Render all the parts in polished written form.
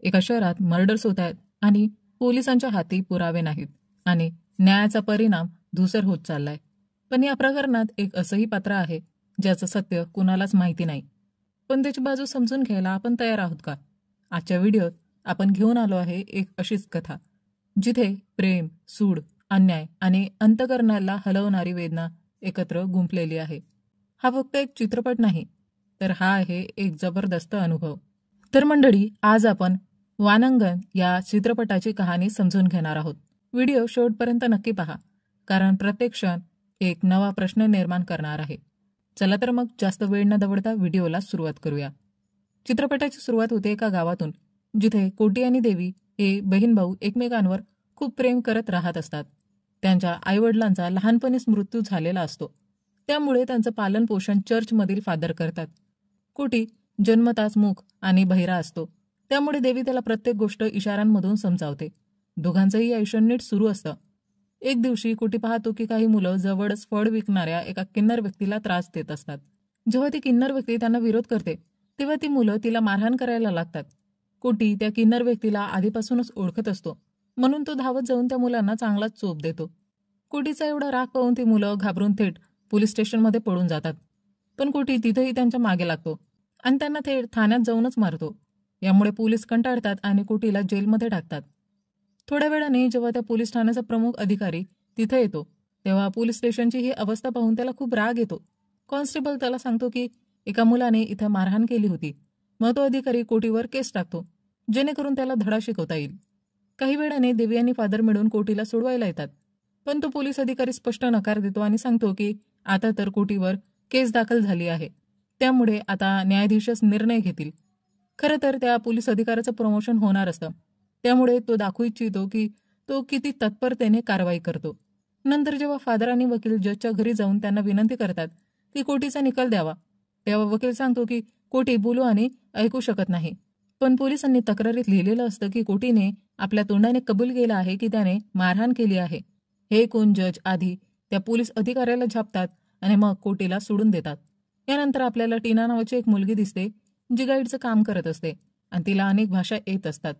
एका शहरात मर्डर्स होत आहेत आणि पोलिसांच्या हाती पुरावे नाहीत आणि न्यायाचा परिणाम धूसर होत चाललाय. पण या प्रकरणात एक असंही पात्र आहे ज्याचं सत्य कुणालाच माहिती नाही, पण त्याची बाजू समजून घ्यायला आपण तयार आहोत का? आजच्या व्हिडिओत आपण घेऊन आलो आहे एक अशीच कथा, जिथे प्रेम, सूड, अन्याय आणि अंतःकरणाला हलवणारी वेदना एकत्र गुंफलेली आहे. हा फक्त एक चित्रपट नाही, तर हा आहे एक जबरदस्त अनुभव. तर मंडळी, आज आपण वानंगन या चित्रपटाची कहाणी समजून घेणार आहोत. व्हिडिओ शेवटपर्यंत नक्की पहा, कारण प्रत्येक क्षण एक नवा प्रश्न निर्माण करणार आहे. चला तर मग जास्त वेळ न दवडता व्हिडिओला सुरुवात करूया. चित्रपटाची सुरुवात होते एका गावातून, जिथे कोटी आणि देवी हे बहीण भाऊ एकमेकांवर खूप प्रेम करत राहत असतात. त्यांच्या आईवडिलांचा लहानपणीच मृत्यू झालेला असतो, त्यामुळे त्यांचं पालन पोषण चर्चमधील फादर करतात. कोटी जन्मताच मूक आणि बहिरा असतो, त्यामुळे देवी त्याला प्रत्येक गोष्ट इशाऱ्यांमधून समजावते. दोघांचंही आयुष्य नीट सुरू असतं. एक दिवशी कोटी पाहतो की काही मुलं जवळच फळ विकणाऱ्या एका किन्नर व्यक्तीला त्रास देत असतात. जेव्हा ती किन्नर व्यक्ती त्यांना विरोध करते, तेव्हा ती मुलं तिला मारहाण करायला लागतात. कोटी त्या किन्नर व्यक्तीला आधीपासूनच ओळखत असतो, म्हणून तो धावत जाऊन त्या मुलांना चांगलाच चोप देतो. कोटीचा एवढा राग पाहून ती मुलं घाबरून थेट पोलीस स्टेशनमध्ये पळून जातात. पण कोटी तिथेही त्यांच्या मागे लागतो आणि त्यांना थेट ठाण्यात जाऊनच मारतो. यामुळे पोलीस कंटाळतात आणि कोटीला जेलमध्ये टाकतात. थोड्या वेळाने जेव्हा त्या पोलीस ठाण्याचा प्रमुख अधिकारी तिथे येतो, तेव्हा पोलीस स्टेशनची ही अवस्था पाहून त्याला खूप राग येतो. कॉन्स्टेबल त्याला सांगतो की एका मुलाने इथं मारहाण केली होती. मग तो अधिकारी कोटीवर केस टाकतो, जेणेकरून त्याला धडा शिकवता येईल. काही वेळाने देवी आणि फादर मिळून कोटीला सोडवायला येतात, पण तो पोलीस अधिकारी स्पष्ट नकार देतो आणि सांगतो की आता तर कोटीवर केस दाखल झाली आहे, त्यामुळे आता न्यायाधीशच निर्णय घेतील. खरं तर त्या पोलीस अधिकाऱ्याचं प्रमोशन होणार असतं, त्यामुळे तो दाखवू इच्छितो की तो किती तत्परतेने कारवाई करतो. नंतर जेव्हा फादर आणि वकील जजच्या घरी जाऊन त्यांना विनंती करतात की कोटीचा निकाल द्यावा, तेव्हा वकील सांगतो की कोटी बोलू आणि ऐकू शकत नाही. पण पोलिसांनी तक्रारीत लिहिलेलं असतं की कोटीने आपल्या तोंडाने कबूल केलं आहे की त्याने मारहाण केली आहे. हे ऐकून जज आधी त्या पोलीस अधिकाऱ्याला झापतात आणि मग कोटीला सोडून देतात. यानंतर आपल्याला टीना नावाची एक मुलगी दिसते, जी गाईडचं काम करत असते आणि तिला अनेक भाषा येत असतात.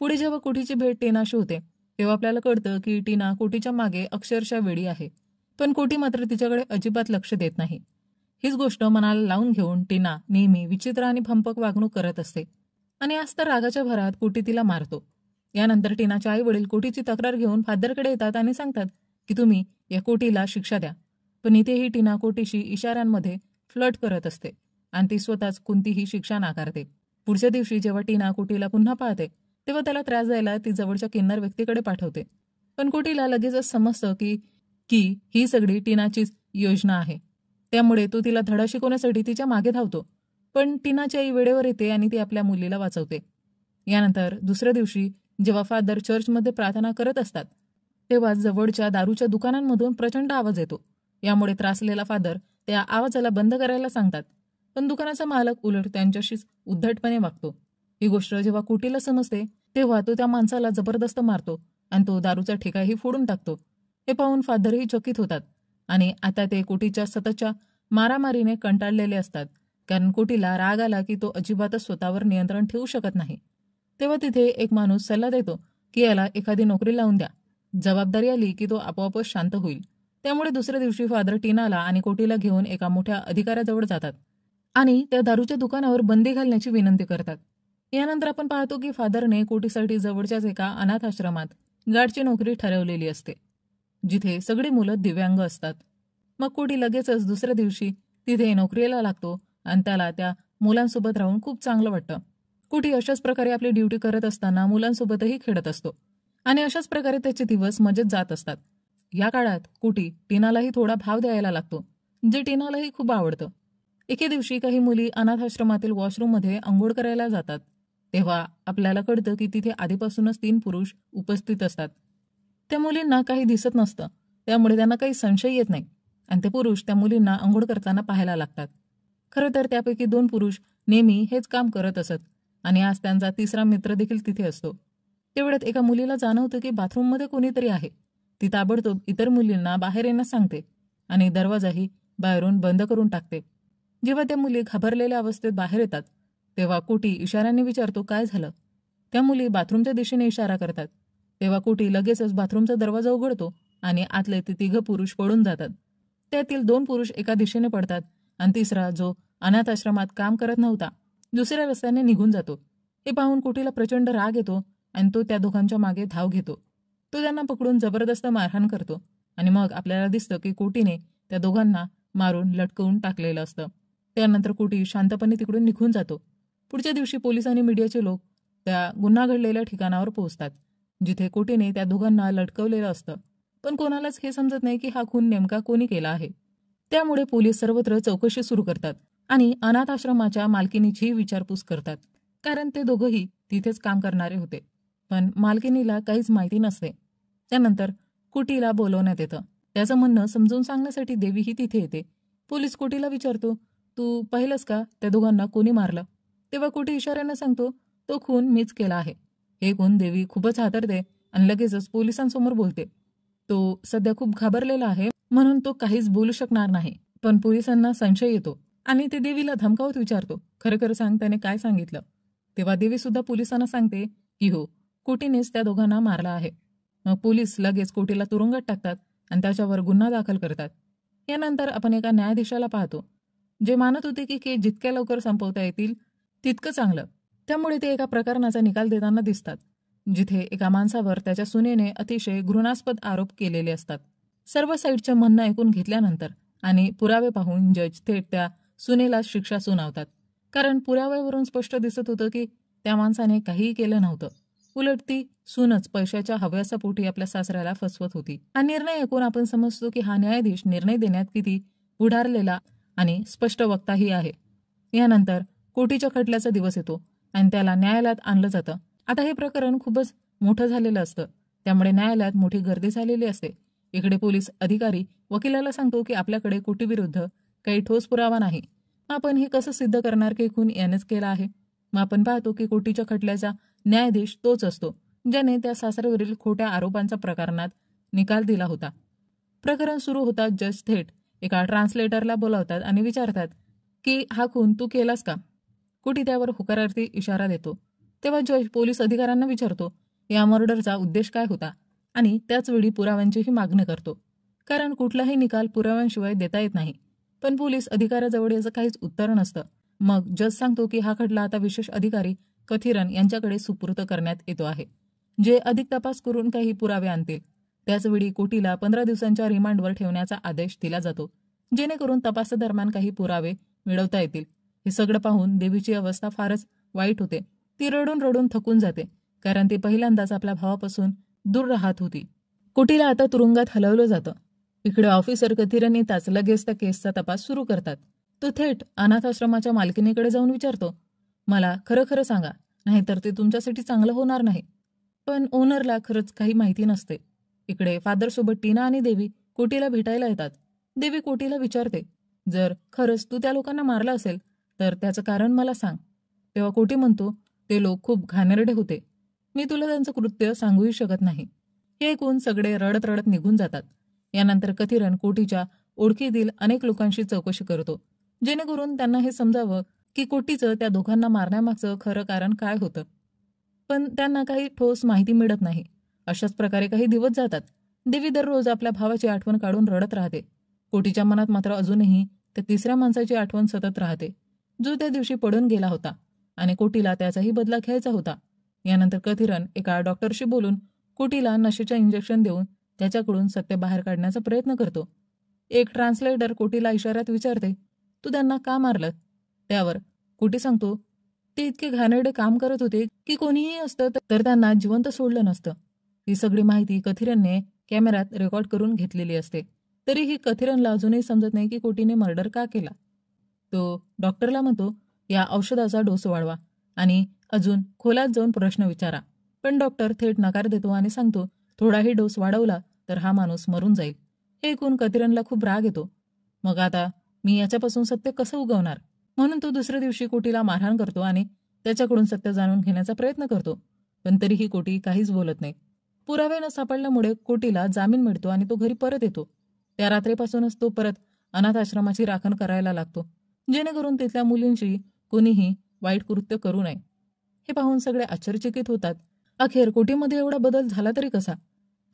पुढे जेव्हा कोटीची भेट टीनाशी होते, तेव्हा आपल्याला कळतं की टीना कोटीच्या मागे अक्षरशः वेडी आहे, पण कोटी मात्र तिच्याकडे अजिबात लक्ष देत नाही. हीच गोष्ट मनाला लावून घेऊन टीना नेहमी विचित्र आणि भंपक वागणूक करत असते आणि आज तर रागाच्या भरात कोटी तिला मारतो. यानंतर टीनाचे आई वडील कोटीची तक्रार घेऊन फादरकडे येतात आणि सांगतात की तुम्ही या कोटीला शिक्षा द्या. पण इथेही टीना कोटीशी इशाऱ्यांमध्ये फ्लर्ट करत असते आणि ती स्वतःच कोणतीही शिक्षा नाकारते. पुढच्या दिवशी जेव्हा टीना कोटीला पुन्हा पाहते, तेव्हा त्याला त्रास द्यायला ती जवळच्या किन्नर व्यक्तीकडे पाठवते. पण कोटीला लगेचच समजतं की की ही सगळी टीनाचीच योजना आहे, त्यामुळे तो तिला धडा शिकवण्यासाठी तिच्या मागे धावतो. पण टीनाची आई वेळेवर येते आणि ती आपल्या मुलीला वाचवते. यानंतर दुसऱ्या दिवशी जेव्हा फादर चर्चमध्ये प्रार्थना करत असतात, तेव्हा जवळच्या दारूच्या दुकानांमधून प्रचंड आवाज येतो. यामुळे त्रासलेला फादर त्या आवाजाला बंद करायला सांगतात, पण दुकानाचा मालक उलट त्यांच्याशीच उद्धटपणे वागतो. ही गोष्ट जेव्हा कोटीला समजते, तेव्हा तो त्या माणसाला जबरदस्त मारतो आणि तो दारूचा ठेकाही फोडून टाकतो. हे पाहून फादरही चकित होतात आणि आता ते कोटीच्या सततच्या मारामारीने कंटाळलेले असतात, कारण कोटीला राग आला की तो अजिबातच स्वतःवर नियंत्रण ठेवू शकत नाही. तेव्हा तिथे एक माणूस सल्ला देतो की याला एखादी नोकरी लावून द्या. जबाबदारी आली की तो आपोआपच शांत होईल. त्यामुळे दुसऱ्या दिवशी फादर टीनाला आणि कोटीला घेऊन एका मोठ्या अधिकाऱ्याजवळ जातात आणि त्या दारूच्या दुकानावर बंदी घालण्याची विनंती करतात. यानंतर आपण पाहतो की फादरने कोटीसाठी जवळच्याच एका अनाथ आश्रमात गार्डची नोकरी ठरवलेली असते, जिथे सगळी मुलं दिव्यांग असतात. मग कोटी लगेचच दुसऱ्या दिवशी तिथे नोकरीला लागतो आणि त्याला त्या मुलांसोबत राहून खूप चांगलं वाटतं. कोटी अशाच प्रकारे आपली ड्युटी करत असताना मुलांसोबतही खेळत असतो आणि अशाच प्रकारे त्याचे दिवस मजेत जात असतात. या काळात कोटी टीनालाही थोडा भाव द्यायला लागतो, जे टीनालाही खूप आवडतं. एके दिवशी काही मुली अनाथाश्रमातील वॉशरूममध्ये अंघोळ करायला जातात, तेव्हा आपल्याला कळतं की तिथे आधीपासूनच 3 पुरुष उपस्थित असतात. त्या मुलींना काही दिसत नसतं, त्यामुळे त्यांना काही संशय येत नाही आणि ते पुरुष त्या मुलींना अंघोळ करताना पाहायला लागतात. खरं तर त्यापैकी 2 पुरुष नेहमी हेच काम करत असत आणि आज त्यांचा तिसरा मित्र देखील तिथे असतो. तेवढ्यात एका मुलीला जाणवतं की बाथरूममध्ये कोणीतरी आहे. ती ताबडतोब इतर मुलींना बाहेर येण्यास सांगते आणि दरवाजाही बाहेरून बंद करून टाकते. जेव्हा त्या मुली घाबरलेल्या अवस्थेत बाहेर येतात, तेव्हा कोटी इशाऱ्याने विचारतो काय झालं. त्या मुली बाथरूमच्या दिशेने इशारा करतात. तेव्हा कोटी लगेचच बाथरूमचा दरवाजा उघडतो आणि आतले ते तिघं पुरुष पडून जातात. त्यातील 2 पुरुष एका दिशेने पडतात आणि तिसरा, जो अनाथ आश्रमात काम करत नव्हता, दुसऱ्या रस्त्याने निघून जातो. हे पाहून कोटीला प्रचंड राग येतो आणि तो त्या दोघांच्या मागे धाव घेतो. तो त्यांना पकडून जबरदस्त मारहाण करतो आणि मग आपल्याला दिसतं की कोटीने त्या दोघांना मारून लटकवून टाकलेलं असतं. त्यानंतर कोटी शांतपणे तिकडून निघून जातो. पुढच्या दिवशी पोलीस आणि मीडियाचे लोक त्या गुन्हा घडलेल्या ठिकाणावर पोहोचतात, जिथे कोटीने त्या दोघांना लटकवलेलं असतं. पण कोणालाच हे समजत नाही की हा खून नेमका कोणी केला आहे. त्यामुळे पोलीस सर्वत्र चौकशी सुरू करतात आणि अनाथ आश्रमाच्या मालकिनीची विचारपूस करतात, कारण ते दोघंही तिथेच काम करणारे होते. पण मालकिनीला काहीच माहिती नसते. त्यानंतर कोटीला बोलवण्यात येतं. त्याचं म्हणणं समजून सांगण्यासाठी देवीही तिथे येते. पोलीस कोटीला विचारतो, तू पाहिलंस का त्या दोघांना कोणी मारलं? तेव्हा कोटी इशाऱ्यानं सांगतो, तो खून मीच केला आहे. हे ऐकून देवी खूपच हादरते आणि लगेचच पोलिसांसमोर बोलते. तो सध्या खूप घाबरलेला आहे, म्हणून तो काहीच बोलू शकणार नाही. पण पोलिसांना संशय येतो आणि ते देवीला धमकावत विचारतो, खरं खरं सांग, त्याने काय सांगितलं? तेव्हा देवी सुद्धा पोलिसांना सांगते की हो, कोटीनेच त्या दोघांना मारला आहे. मग पोलीस लगेच कोटीला तुरुंगात टाकतात आणि त्याच्यावर गुन्हा दाखल करतात. यानंतर आपण एका न्यायाधीशाला पाहतो, जे मानत होते की केस जितक्या लवकर संपवता येतील तितकं चांगलं. त्यामुळे ते एका प्रकरणाचा निकाल देताना दिसतात, जिथे एका माणसावर त्याच्या सुनेने अतिशय घृणास्पद आरोप केलेले असतात. सर्व साईडचं म्हणणं ऐकून घेतल्यानंतर आणि पुरावे पाहून जज थेट त्या सुनेला शिक्षा सुनावतात, कारण पुराव्यावरून स्पष्ट दिसत होतं की त्या माणसाने काहीही केलं नव्हतं. उलट ती सूनच पैशाच्या हव्यासापोटी आपल्या सासऱ्याला फसवत होती. हा निर्णय ऐकून आपण समजतो की हा न्यायाधीश निर्णय देण्यात किती पुढारलेला आणि स्पष्ट वक्ताही आहे. यानंतर कोटीच्या खटल्याचा दिवस येतो आणि त्याला न्यायालयात आणलं जातं. आता हे प्रकरण खूपच मोठं झालेलं असतं, त्यामुळे न्यायालयात मोठी गर्दी झालेली असते. इकडे पोलीस अधिकारी वकिलाला सांगतो की आपल्याकडे कोटीविरुद्ध काही ठोस पुरावा नाही. आपण हे कसं सिद्ध करणार की खून यानेच केला आहे? मग आपण पाहतो की कोटीच्या खटल्याचा न्यायाधीश तोच असतो, ज्याने त्या सासऱ्यावरील खोट्या आरोपांच्या प्रकरणात निकाल दिला होता. प्रकरण सुरू होता. जज थेट एका ट्रान्सलेटरला बोलावतात आणि विचारतात की हा खून तू केलास का? कोटी त्यावर होकारार्थी इशारा देतो. तेव्हा जज पोलीस अधिकाऱ्यांना विचारतो, या मर्डरचा उद्देश काय होता, आणि त्याचवेळी पुराव्यांचीही मागणी करतो, कारण कुठलाही निकाल पुराव्यांशिवाय देता येत नाही. पण पोलीस अधिकाऱ्याजवळ याचं काहीच उत्तर नसतं. मग जज सांगतो की हा खटला आता विशेष अधिकारी कथिरन यांच्याकडे सुपूर्द करण्यात येतो आहे, जे अधिक तपास करून काही पुरावे आणतील. त्याचवेळी कोटीला 15 दिवसांच्या रिमांडवर ठेवण्याचा आदेश दिला जातो, जेणेकरून तपासादरम्यान काही पुरावे मिळवता येतील. हे सगळं पाहून देवीची अवस्था फारच वाईट होते. ती रडून रडून थकून जाते, कारण ती पहिल्यांदाच आपल्या भावापासून दूर राहत होती. कोटीला आता तुरुंगात हलवलं जातं. इकडे ऑफिसर कथिरन येताच लगेच त्या केसचा तपास सुरू करतात. तो थेट अनाथ आश्रमाच्या मालकिनीकडे जाऊन विचारतो, मला खरं खरं सांगा, नाहीतर ते तुमच्यासाठी चांगलं होणार नाही. पण ओनरला खरंच काही माहिती नसते. इकडे फादरसोबत टीना आणि देवी कोटीला भेटायला येतात. देवी कोटीला विचारते, जर खरंच तू त्या लोकांना मारलं असेल तर त्याचं कारण मला सांग. तेव्हा कोटी म्हणतो, ते लोक खूप घाणेरडे होते, मी तुला त्यांचं कृत्य सांगूही शकत नाही. हे ऐकून सगळे रडत रडत निघून जातात. यानंतर कथिरन कोटीच्या ओळखीतील अनेक लोकांशी चौकशी करतो, जेणेकरून त्यांना हे समजावं की कोटीचं त्या दोघांना मारण्यामागचं खरं कारण काय होतं. पण त्यांना काही ठोस माहिती मिळत नाही. अशाच प्रकारे काही दिवस जातात. देवी दररोज आपल्या भावाची आठवण काढून रडत राहते. कोटीच्या मनात मात्र अजूनही त्या तिसऱ्या माणसाची आठवण सतत राहते, जो त्या दिवशी पडून गेला होता आणि कोटीला त्याचाही बदला घ्यायचा होता. यानंतर कथिरन एका डॉक्टरशी बोलून कोटीला नशेचं इंजेक्शन देऊन त्याच्याकडून सत्य बाहेर काढण्याचा प्रयत्न करतो. एक ट्रान्सलेटर कोटीला इशाऱ्यात विचारते, तू त्यांना का मारलं? त्यावर कोटी सांगतो, ते इतके घाणेरडे काम करत होते की कोणीही असतं तर त्यांना जिवंत सोडलं नसतं. ही सगळी माहिती कथिरनने कॅमेऱ्यात रेकॉर्ड करून घेतलेली असते. तरीही कथिरनला अजूनही समजत नाही की कोटीने मर्डर का केला. तो डॉक्टरला म्हणतो, या औषधाचा डोस वाढवा आणि अजून खोलात जाऊन प्रश्न विचारा. पण डॉक्टर थेट नकार देतो आणि सांगतो, थोडाही डोस वाढवला तर हा माणूस मरून जाईल. हे ऐकून कथिरनला खूप राग येतो. मग आता मी याच्यापासून सत्य कसं उगवणार? म्हणून तो दुसऱ्या दिवशी कोटीला मारहाण करतो आणि त्याच्याकडून सत्य जाणून घेण्याचा प्रयत्न करतो. पण तरीही कोटी काहीच बोलत नाही. पुरावे न सापडल्यामुळे कोटीला जामीन मिळतो आणि तो घरी परत येतो. त्या रात्रीपासूनच तो परत अनाथ आश्रमाची राखण करायला लागतो, जेणेकरून तिथल्या मुलींशी कोणीही वाईट कृत्य करू नये. हे पाहून सगळे आश्चर्यचकित होतात. अखेर कोटीमध्ये एवढा बदल झाला तरी कसा?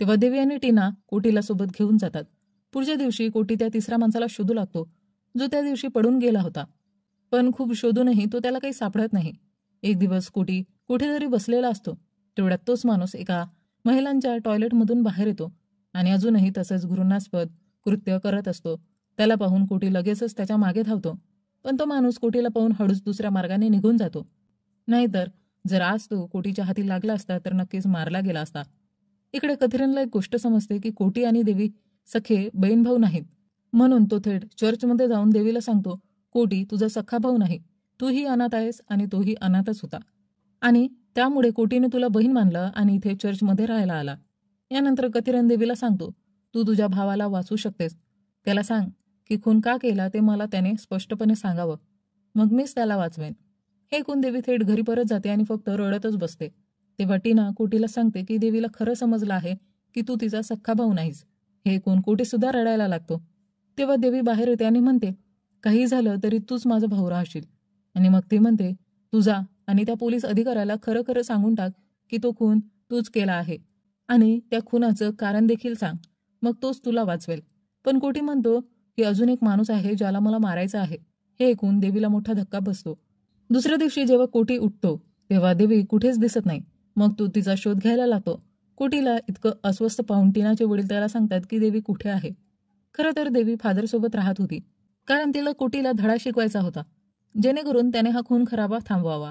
तेव्हा देवी आणि टीना कोटीला सोबत घेऊन जातात. पुढच्या दिवशी कोटी त्या तिसऱ्या माणसाला शोधू लागतो, जो त्या दिवशी पडून गेला होता. पण खूप शोधूनही तो त्याला काही सापडत नाही. एक दिवस कोटी कुठेतरी बसलेला असतो. तेवढ्यात तोच माणूस एका महिलांच्या टॉयलेटमधून बाहेर येतो आणि अजूनही तसंच घृणास्पद कृत्य करत असतो. त्याला पाहून कोटी लगेचच त्याच्या मागे धावतो. पण तो माणूस कोटीला पाहून हळूच दुसऱ्या मार्गाने निघून जातो. नाहीतर जर आज तो कोटीच्या हाती लागला असता तर नक्कीच मारला गेला असता. इकडे कथिरनला एक गोष्ट समजते की कोटी आणि देवी सखे बहीण भाऊ नाहीत. म्हणून तो थेट चर्चमध्ये जाऊन देवीला सांगतो, कोटी तुझा सख्खा भाऊ नाही, तूही अनाथ आहेस आणि तोही अनाथच होता आणि त्यामुळे कोटीने तुला बहीण मानलं आणि इथे चर्चमध्ये राहायला आला. यानंतर कथिरन देवीला सांगतो, तू तुझ्या भावाला वाचवू शकतेस. त्याला सांग की खून का केला ते मला त्याने स्पष्टपणे सांगावं, मग मीच त्याला वाचवेन. हे ऐकून देवी थेट घरी परत जाते आणि फक्त रडतच बसते. तेव्हा टीना कोटीला सांगते की देवीला खरं समजलं आहे की तू तिचा सख्खा भाऊ नाहीस. हे ऐकून कोटी सुद्धा रडायला लागतो. तेव्हा देवी बाहेर येते आणि म्हणते, काही झालं तरी तूच माझा भाऊ राहशील. आणि मग ती म्हणते, तुझा आणि त्या पोलीस अधिकाऱ्याला खरं खरं सांगून टाक की तो खून तूच केला आहे आणि त्या खुनाचं कारण देखील सांग, मग तोच तुला वाचवेल. पण कोटी म्हणतो की अजून एक माणूस आहे ज्याला मला मारायचं आहे. हे ऐकून देवीला मोठा धक्का बसतो. दुसऱ्या दिवशी जेव्हा कोटी उठतो तेव्हा देवी कुठेच दिसत नाही. मग तो तिचा शोध घ्यायला लागतो. कोटीला इतकं अस्वस्थ पाहून टीनाचे वडील त्याला सांगतात की देवी कुठे आहे. खरं तर देवी फादरसोबत राहत होती, कारण तिला कोटीला धडा शिकवायचा होता, जेणेकरून त्याने हा खून खराबा थांबवावा.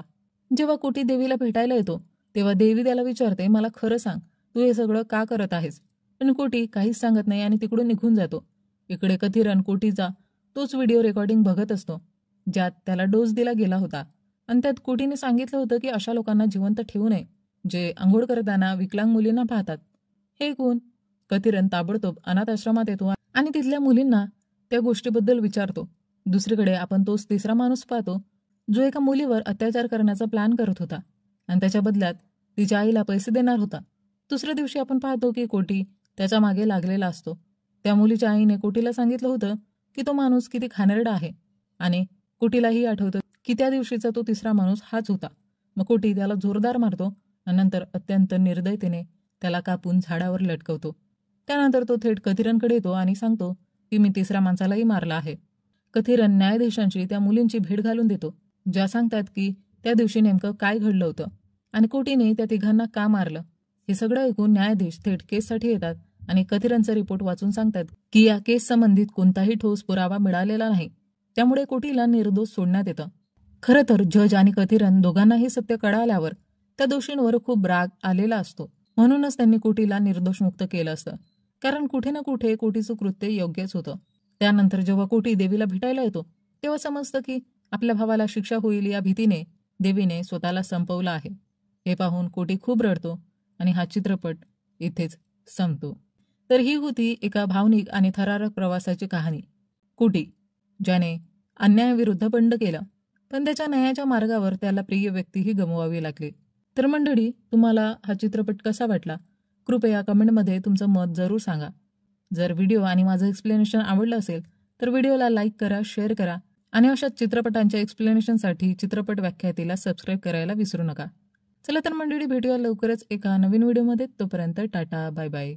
जेव्हा कोटी देवीला भेटायला येतो तेव्हा देवी त्याला विचारते, मला खरं सांग, तू हे सगळं का करत आहेस? पण कोटी काहीच सांगत नाही आणि तिकडून निघून जातो. इकडे कथिरन कोटीचा तोच व्हिडिओ रेकॉर्डिंग बघत असतो, ज्यात त्याला डोस दिला गेला होता आणि त्यात कोटीने सांगितलं होतं की अशा लोकांना जिवंत ठेवू नये जे आंघोळ करताना विकलांग मुलींना पाहतात. हे ऐकून कथिरन ताबडतोब अनाथ आश्रमात येतो आणि तिथल्या मुलींना त्या गोष्टीबद्दल विचारतो. दुसरीकडे आपण तोच तिसरा माणूस पाहतो, जो एका मुलीवर अत्याचार करण्याचा प्लॅन करत होता आणि त्याच्या बदल्यात तिच्या आईला पैसे देणार होता. दुसऱ्या दिवशी आपण पाहतो की कोटी त्याच्या मागे लागलेला असतो. त्या मुलीच्या आईने कोटीला सांगितलं होतं की तो माणूस किती घाणेरडा आहे आणि कोटीलाही आठवतं की त्या दिवशीचा तो तिसरा माणूस हाच होता. मग कोटी त्याला जोरदार मारतो आणि नंतर अत्यंत निर्दयतेने त्याला कापून झाडावर लटकवतो. त्यानंतर तो थेट कथिरनकडे येतो आणि सांगतो की मी तिसऱ्या माणसालाही मारला आहे. कथिरन न्यायाधीशांची त्या मुलींची भेट घालून देतो, ज्या सांगतात की त्या दिवशी नेमकं काय घडलं होतं आणि कोटीने त्या तिघांना का मारलं. हे सगळं ऐकून न्यायाधीश थेट केससाठी येतात आणि कथिरनचा रिपोर्ट वाचून सांगतात की या केस संबंधित कोणताही ठोस पुरावा मिळालेला नाही, त्यामुळे कोटीला निर्दोष सोडण्यात येतं. खरं तर जज आणि कथिरन दोघांनाही सत्य कळाल्यावर त्या दोषींवर खूप राग आलेला असतो. म्हणूनच त्यांनी कोटीला निर्दोष मुक्त केलं असतं, कारण कुठे ना कुठे कोटीचं कृत्य योग्यच होतं. त्यानंतर जेव्हा कोटी देवीला भेटायला येतो तेव्हा समजतं की आपल्या भावाला शिक्षा होईल या भीतीने देवीने स्वतःला संपवलं आहे. हे पाहून कोटी खूप रडतो आणि हा चित्रपट इथेच संपतो. तर ही होती एका भावनिक आणि थरारक प्रवासाची कहाणी. कोटी, ज्याने अन्यायाविरुद्ध बंड केलं, पण त्याच्या न्यायाच्या मार्गावर त्याला प्रिय व्यक्तीही गमवावी लागली. तर मंडळी, तुम्हाला हा चित्रपट कसा वाटला? कृपया कमेंटमध्ये तुमचं मत जरूर सांगा. जर व्हिडिओ आणि माझं एक्सप्लेनेशन आवडलं असेल तर व्हिडिओला लाईक करा, शेअर करा आणि अशाच चित्रपटांच्या एक्सप्लेनेशनसाठी चित्रपट व्याख्यातीला सबस्क्राईब करायला विसरू नका. चला तर मंडळी, भेटूया लवकरच एका नवीन व्हिडिओमध्ये. तोपर्यंत टाटा, बाय बाय.